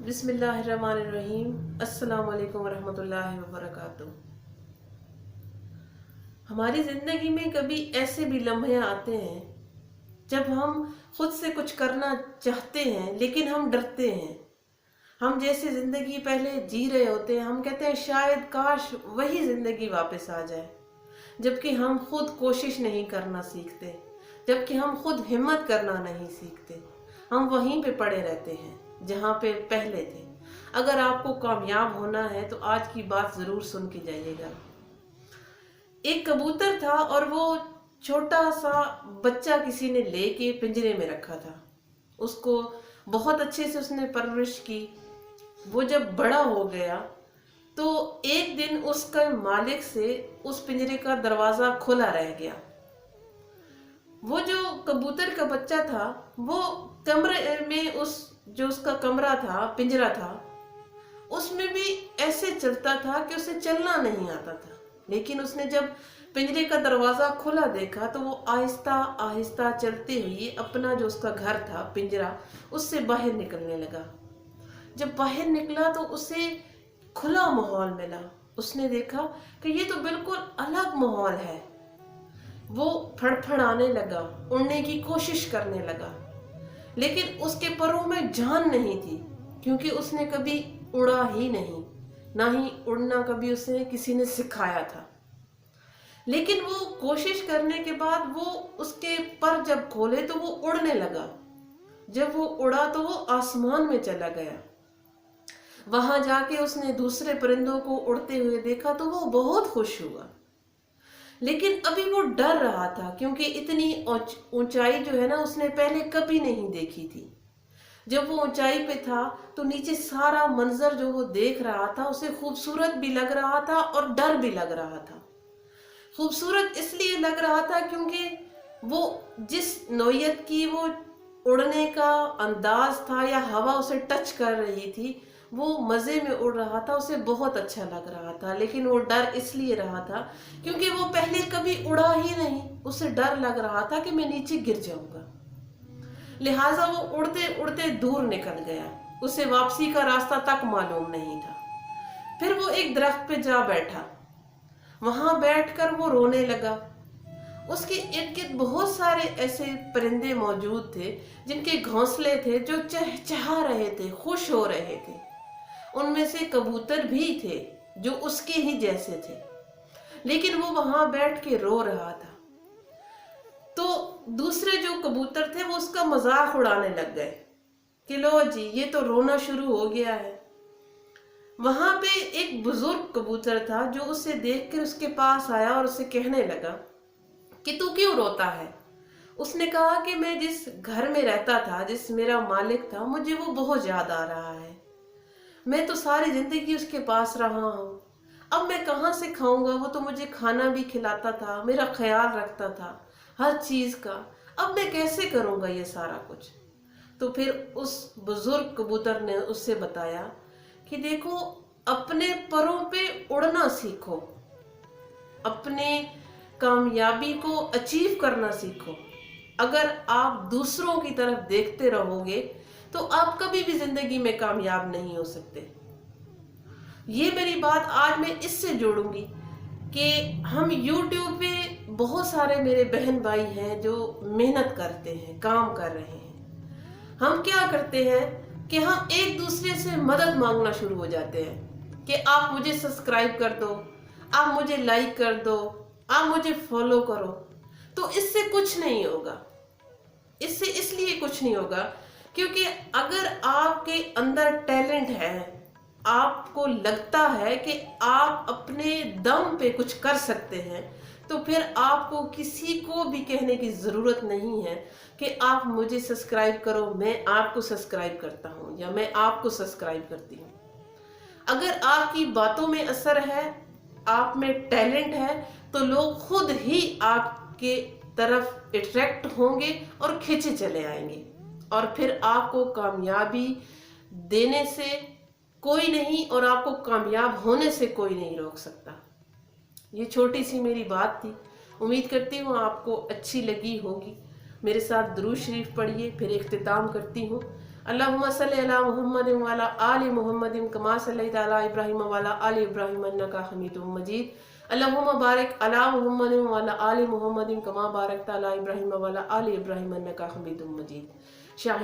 बिस्मिल्लाहिर्रहमानिर्रहीम। अस्सलाम वालेकुम वरहमतुल्लाहि वबरकातुह। हमारी ज़िंदगी में कभी ऐसे भी लम्हे आते हैं जब हम खुद से कुछ करना चाहते हैं लेकिन हम डरते हैं। हम जैसे ज़िंदगी पहले जी रहे होते हैं, हम कहते हैं शायद काश वही ज़िंदगी वापस आ जाए, जबकि हम खुद कोशिश नहीं करना सीखते, जबकि हम खुद हिम्मत करना नहीं सीखते। हम वहीं पे पड़े रहते हैं जहाँ पे पहले थे। अगर आपको कामयाब होना है तो आज की बात ज़रूर सुन के जाइएगा। एक कबूतर था और वो छोटा सा बच्चा किसी ने लेके पिंजरे में रखा था। उसको बहुत अच्छे से उसने परवरिश की। वो जब बड़ा हो गया तो एक दिन उसका मालिक से उस पिंजरे का दरवाज़ा खुला रह गया। वो जो कबूतर का बच्चा था वो कमरे में, उस जो उसका कमरा था, पिंजरा था, उसमें भी ऐसे चलता था कि उसे चलना नहीं आता था। लेकिन उसने जब पिंजरे का दरवाज़ा खुला देखा तो वो आहिस्ता आहिस्ता चलते हुए अपना जो उसका घर था, पिंजरा, उससे बाहर निकलने लगा। जब बाहर निकला तो उसे खुला माहौल मिला। उसने देखा कि ये तो बिल्कुल अलग माहौल है। वो फड़फड़ाने लगा, उड़ने की कोशिश करने लगा, लेकिन उसके परों में जान नहीं थी, क्योंकि उसने कभी उड़ा ही नहीं, ना ही उड़ना कभी उसे किसी ने सिखाया था। लेकिन वो कोशिश करने के बाद वो उसके पर जब खोले तो वो उड़ने लगा। जब वो उड़ा तो वो आसमान में चला गया। वहां जाके उसने दूसरे परिंदों को उड़ते हुए देखा तो वो बहुत खुश हुआ। लेकिन अभी वो डर रहा था, क्योंकि इतनी ऊंचाई जो है ना, उसने पहले कभी नहीं देखी थी। जब वो ऊंचाई पे था तो नीचे सारा मंजर जो वो देख रहा था उसे खूबसूरत भी लग रहा था और डर भी लग रहा था। खूबसूरत इसलिए लग रहा था क्योंकि वो जिस नौयत की वो उड़ने का अंदाज था या हवा उसे टच कर रही थी, वो मज़े में उड़ रहा था, उसे बहुत अच्छा लग रहा था। लेकिन वो डर इसलिए रहा था क्योंकि वो पहले कभी उड़ा ही नहीं। उसे डर लग रहा था कि मैं नीचे गिर जाऊंगा। लिहाजा वो उड़ते उड़ते दूर निकल गया। उसे वापसी का रास्ता तक मालूम नहीं था। फिर वो एक दरख्त पे जा बैठा। वहां बैठकर वो रोने लगा। उसके इर्द गिर्द बहुत सारे ऐसे परिंदे मौजूद थे जिनके घोंसले थे, जो चहचहा रहे थे, खुश हो रहे थे। उनमें से कबूतर भी थे जो उसके ही जैसे थे, लेकिन वो वहां बैठ के रो रहा था। तो दूसरे जो कबूतर थे वो उसका मजाक उड़ाने लग गए कि लो जी, ये तो रोना शुरू हो गया है। वहां पे एक बुजुर्ग कबूतर था जो उसे देखकर उसके पास आया और उसे कहने लगा कि तू क्यों रोता है। उसने कहा कि मैं जिस घर में रहता था, जिस मेरा मालिक था, मुझे वो बहुत याद आ रहा है। मैं तो सारी जिंदगी उसके पास रहा हूँ। अब मैं कहाँ से खाऊंगा? वो तो मुझे खाना भी खिलाता था, मेरा ख्याल रखता था हर चीज का। अब मैं कैसे करूंगा ये सारा कुछ? तो फिर उस बुजुर्ग कबूतर ने उससे बताया कि देखो, अपने परों पे उड़ना सीखो, अपने कामयाबी को अचीव करना सीखो। अगर आप दूसरों की तरफ देखते रहोगे तो आप कभी भी जिंदगी में कामयाब नहीं हो सकते। ये मेरी बात आज मैं इससे जोड़ूंगी कि हम YouTube पे बहुत सारे मेरे बहन भाई हैं जो मेहनत करते हैं, काम कर रहे हैं। हम क्या करते हैं कि हम एक दूसरे से मदद मांगना शुरू हो जाते हैं कि आप मुझे सब्सक्राइब कर दो, आप मुझे लाइक कर दो, आप मुझे फॉलो करो। तो इससे कुछ नहीं होगा। इससे इसलिए कुछ नहीं होगा क्योंकि अगर आपके अंदर टैलेंट है, आपको लगता है कि आप अपने दम पे कुछ कर सकते हैं, तो फिर आपको किसी को भी कहने की ज़रूरत नहीं है कि आप मुझे सब्सक्राइब करो, मैं आपको सब्सक्राइब करता हूँ या मैं आपको सब्सक्राइब करती हूँ। अगर आपकी बातों में असर है, आप में टैलेंट है, तो लोग खुद ही आपके तरफ अट्रैक्ट होंगे और खींचे चले आएंगे, और फिर आपको कामयाबी देने से कोई नहीं और आपको कामयाब होने से कोई नहीं रोक सकता। ये छोटी सी मेरी बात थी। उम्मीद करती हूँ आपको अच्छी लगी होगी। मेरे साथ दुरूद शरीफ पढ़िए, फिर इख्तिताम करती हूँ। اللہم صلی علی محمد وعلی آل محمد کما صلیت علی ابراہیم وعلی آل ابراہیم انک حمید مجید. اللہم بارک علی محمد وعلی آل محمد کما بارکت علی ابراہیم وعلی آل ابراہیم انک حمید مجید. شاہی